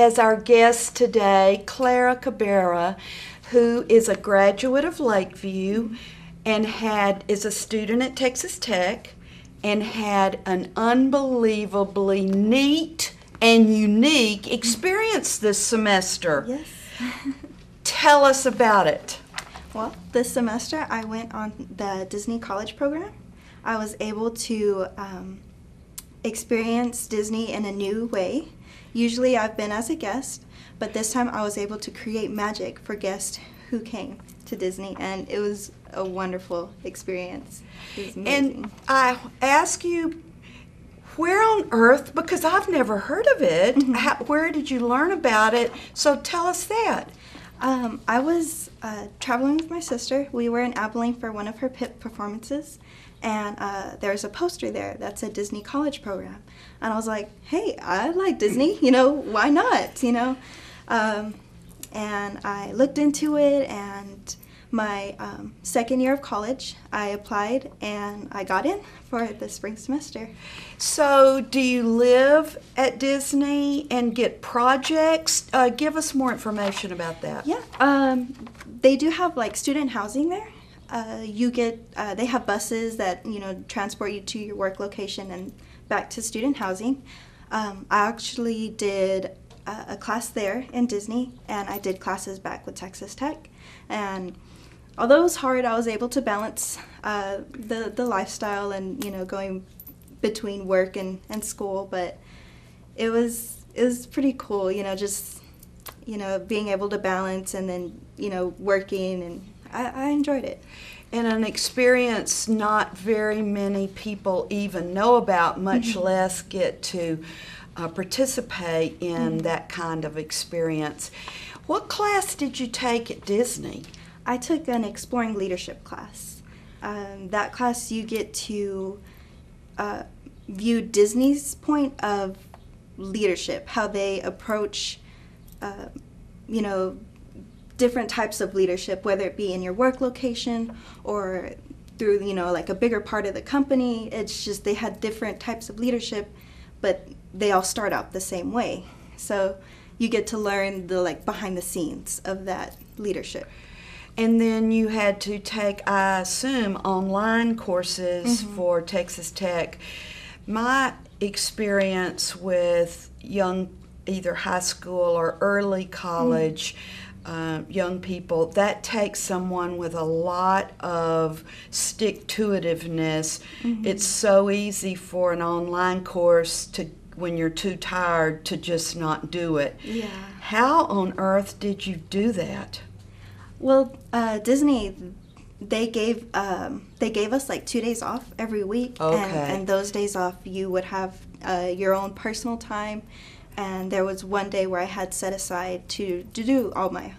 as our guest today Clara Cabrera, who is a graduate of Lakeview and is a student at Texas Tech and had an unbelievably neat and unique experience this semester. Yes. Tell us about it. Well, this semester I went on the Disney College program. I was able to experience Disney in a new way. Usually I've been as a guest, but this time I was able to create magic for guests who came to Disney, and it was a wonderful experience. It was amazing. And I ask you, where on earth, because I've never heard of it, where did you learn about it? So tell us that. I was traveling with my sister. We were in Abilene for one of her PIP performances, and there's a poster there that's a Disney College program. And I was like, hey, I like Disney, why not, And I looked into it, and my second year of college, I applied, and I got in for the spring semester. So do you live at Disney and get projects? Give us more information about that. Yeah, they do have like student housing there. They have buses that, transport you to your work location and back to student housing. I actually did a class there in Disney, and I did classes back with Texas Tech. And although it was hard, I was able to balance the lifestyle and, going between work and school. But it was pretty cool, just, being able to balance and then, working, and I enjoyed it. And an experience not very many people even know about, much less get to participate in that kind of experience. What class did you take at Disney? I took an Exploring Leadership class. That class you get to view Disney's point of leadership, how they approach, different types of leadership, whether it be in your work location or through, like a bigger part of the company. It's just they had different types of leadership, but they all start out the same way. So you get to learn the behind the scenes of that leadership. And then you had to take, I assume, online courses for Texas Tech. My experience with either high school or early college young people, that takes someone with a lot of stick-to-itiveness. It's so easy for an online course to, when you're too tired, to just not do it. Yeah. How on earth did you do that? Well, Disney, they gave us 2 days off every week. Okay. And those days off you would have your own personal time. And there was one day where I had set aside to do all my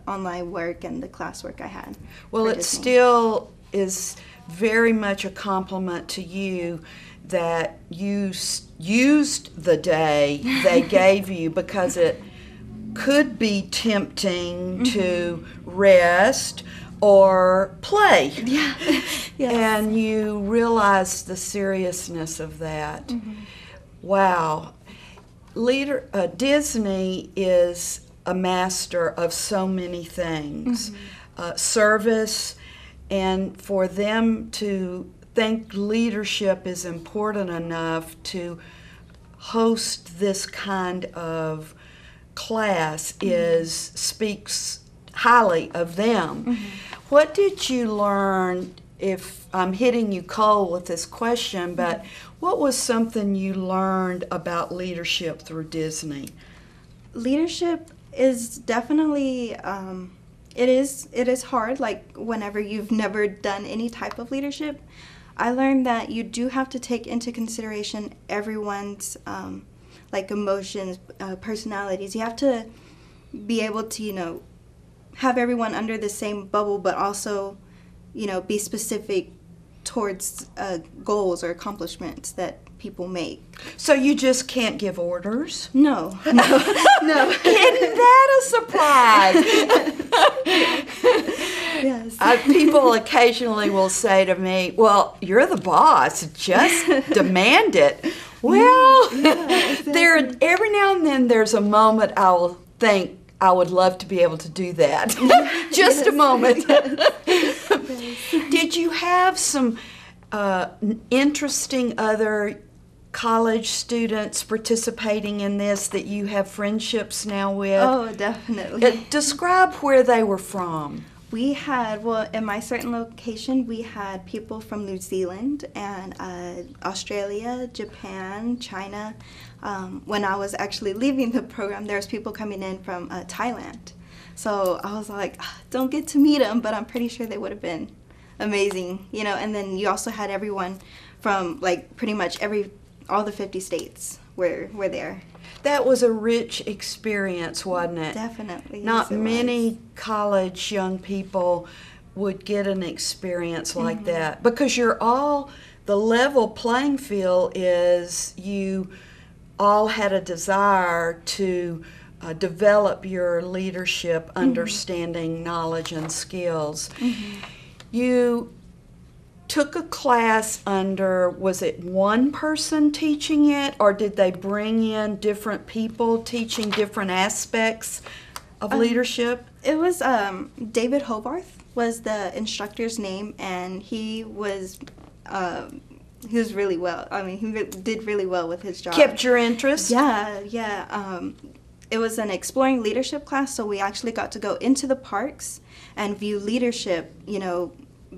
online work and the classwork I had. Well, it still is very much a compliment to you that you used the day they gave you, because it could be tempting to rest or play. Yeah. Yes. And you realized the seriousness of that. Wow. Disney is a master of so many things. Service, and for them to think leadership is important enough to host this kind of class speaks highly of them. What did you learn, if I'm hitting you cold with this question, but what was something you learned about leadership through Disney? Leadership is definitely, it is hard, whenever you've never done any type of leadership. I learned that you do have to take into consideration everyone's emotions, personalities. You have to be able to, have everyone under the same bubble, but also, be specific towards goals or accomplishments that people make. So you just can't give orders? No. Isn't that a surprise? Yes. People occasionally will say to me, well, you're the boss, just demand it. Well, Yeah, exactly. there every now and then there's a moment I will think I would love to be able to do that. Just a moment. Did you have some interesting other college students participating in this that you have friendships now with? Oh, definitely. Describe where they were from. We had, well, in my certain location, we had people from New Zealand and Australia, Japan, China. When I was actually leaving the program, there was people coming in from Thailand. So I was like, don't get to meet them, but I'm pretty sure they would have been amazing, you know. And then you also had everyone from like pretty much all the 50 states were there. That was a rich experience, wasn't it? Definitely. Not yes, it many was. college young people would get an experience like that, because the level playing field is you all had a desire to develop your leadership, understanding, knowledge, and skills. You took a class under, was it one person teaching it, or did they bring in different people teaching different aspects of leadership? It was David Hobarth was the instructor's name, and he was really well. I mean, he did really well with his job. Kept your interest? Yeah. It was an exploring leadership class, so we actually got to go into the parks and view leadership, you know,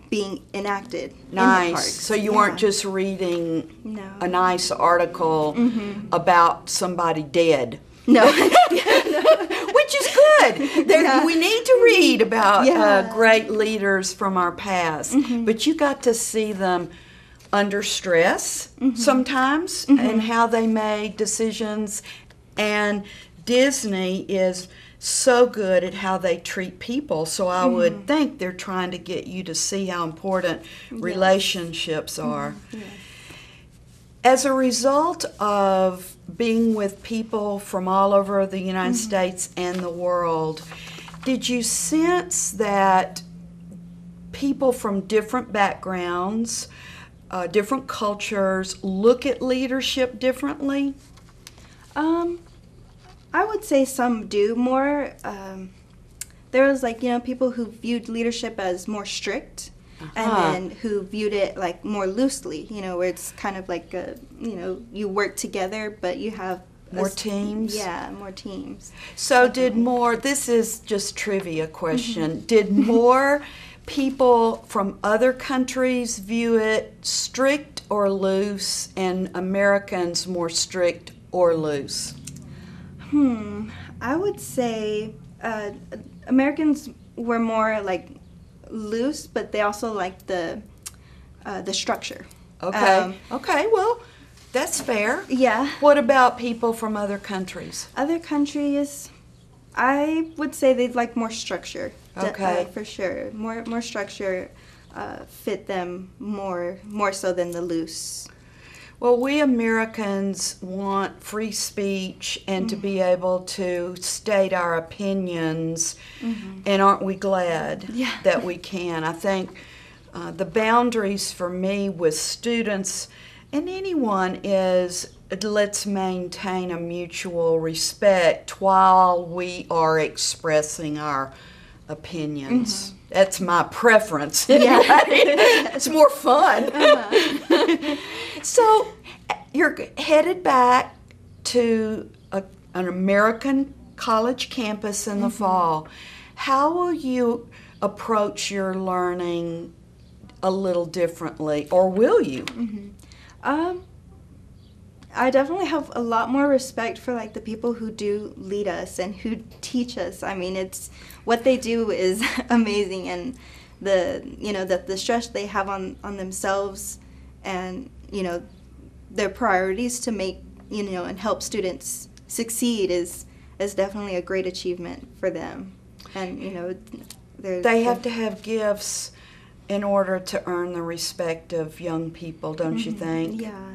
being enacted in the Nice. parks. So you weren't just reading a nice article about somebody dead. No. Which is good. We need to read about great leaders from our past. But you got to see them under stress sometimes and how they made decisions. And Disney is so good at how they treat people, so I would think they're trying to get you to see how important relationships are. Yes. As a result of being with people from all over the United States and the world, did you sense that people from different backgrounds, different cultures, look at leadership differently? I would say some do more. There was people who viewed leadership as more strict, and then who viewed it like more loosely, where it's kind of like you work together, but you have more teams. Yeah, more teams. So this is just trivia question, did more people from other countries view it strict or loose, and Americans more strict or loose? I would say Americans were more like loose, but they also liked the structure. Okay. Well, that's fair. Yeah. What about people from other countries? Other countries, I would say they'd like more structure. Okay. For sure, more structure fit them more so than the loose. Well, we Americans want free speech and to be able to state our opinions, and aren't we glad that we can? I think the boundaries for me with students and anyone is, let's maintain a mutual respect while we are expressing our opinions. That's my preference. Yeah. It's more fun. So you're headed back to an American college campus in the fall. How will you approach your learning a little differently, or will you? I definitely have a lot more respect for the people who do lead us and who teach us. I mean, it's what they do is amazing, and the stress they have on themselves, and their priorities to make and help students succeed is definitely a great achievement for them. And they have to have gifts in order to earn the respect of young people, don't you think? Yeah.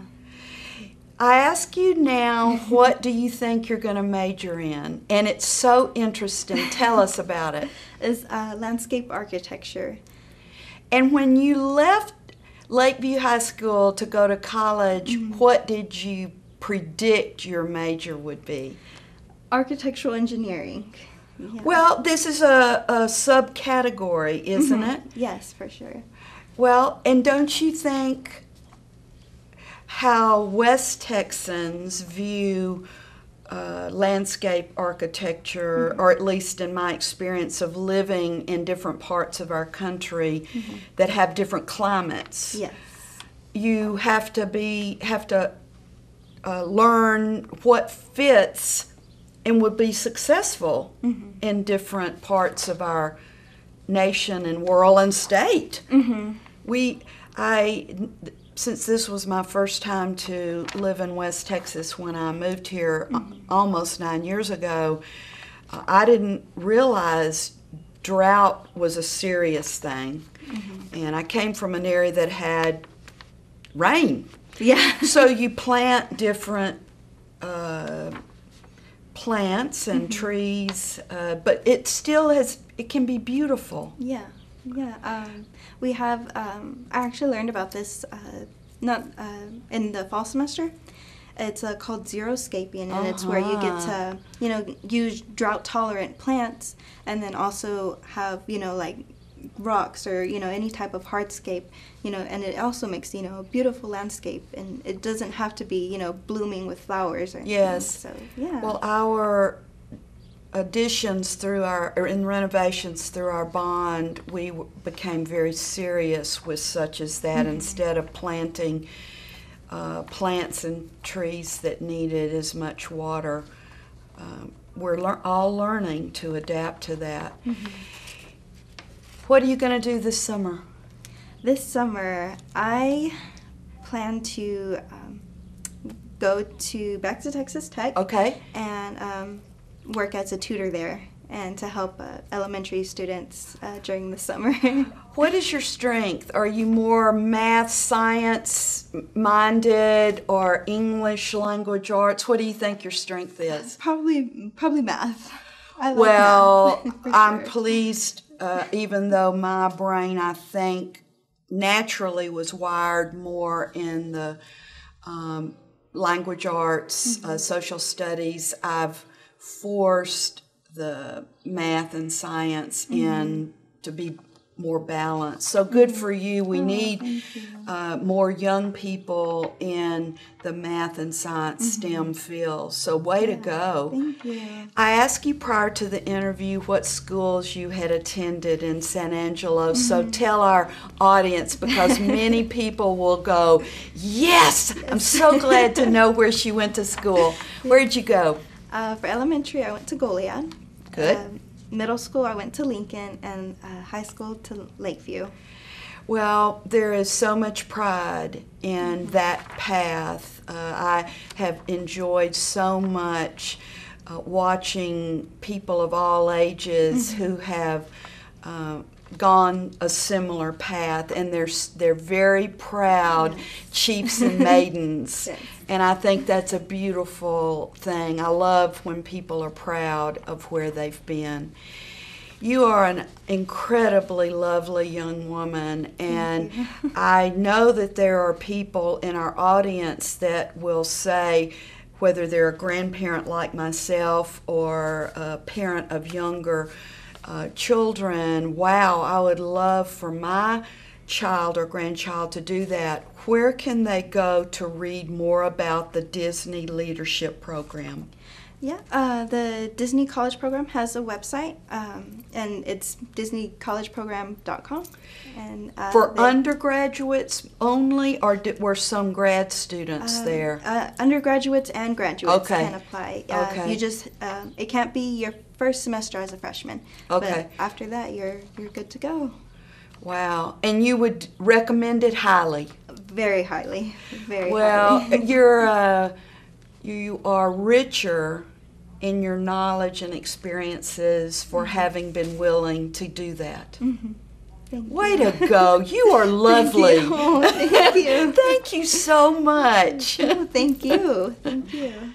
I ask you now, what do you think you're going to major in? And it's so interesting. Tell us about it. It's landscape architecture. And when you left Lakeview High School to go to college, what did you predict your major would be? Architectural engineering. Yeah. Well, this is a subcategory, isn't it? Yes, for sure. Well, and don't you think how West Texans view landscape architecture, or at least in my experience of living in different parts of our country that have different climates? Yes. You have to learn what fits and would be successful in different parts of our nation and world and state. Since this was my first time to live in West Texas when I moved here almost 9 years ago, I didn't realize drought was a serious thing. And I came from an area that had rain. Yeah. So you plant different plants and trees, but it still it can be beautiful. Yeah. Yeah. We have, I actually learned about this not in the fall semester. It's called xeriscaping, and it's where you get to, use drought-tolerant plants, and then also have, like rocks or, any type of hardscape, and it also makes, a beautiful landscape, and it doesn't have to be, blooming with flowers or anything. Yes. So, yeah. Well, our additions and renovations through our bond, we became very serious with such as that. Instead of planting plants and trees that needed as much water, we're all learning to adapt to that. What are you going to do this summer? This summer, I plan to go back to Texas Tech. Okay. And work as a tutor there, and to help elementary students during the summer. What is your strength? Are you more math, science minded, or English language arts? What do you think your strength is? Probably math. I like math, I'm sure. pleased, even though my brain, I think, naturally was wired more in the language arts, social studies. I've forced the math and science in to be more balanced. So good for you. We need more young people in the math and science STEM field. So way to go. Thank you. I asked you prior to the interview what schools you had attended in San Angelo. So tell our audience, because many people will go, yes, I'm so glad to know where she went to school. Where'd you go? For elementary, I went to Goliad. Good. Middle school, I went to Lincoln, and high school to Lakeview. Well, there is so much pride in that path. I have enjoyed so much watching people of all ages who have gone a similar path, and they're very proud chiefs and maidens. Yes. And I think that's a beautiful thing. I love when people are proud of where they've been. You are an incredibly lovely young woman, and I know that there are people in our audience that will say, whether they're a grandparent like myself or a parent of younger children, wow, I would love for my child or grandchild to do that. Where can they go to read more about the Disney Leadership Program? Yeah, the Disney College Program has a website, and it's disneycollegeprogram.com. And For undergraduates only, or were some grad students there? Undergraduates and graduates Okay. can apply. Okay. You just it can't be your first semester as a freshman. Okay. But after that, you're good to go. Wow. And you would recommend it highly? Very highly. Very Well, highly. you are richer in your knowledge and experiences for having been willing to do that. Thank Way you. to go. You are lovely. Thank you. Thank you so much. Thank you. Thank you.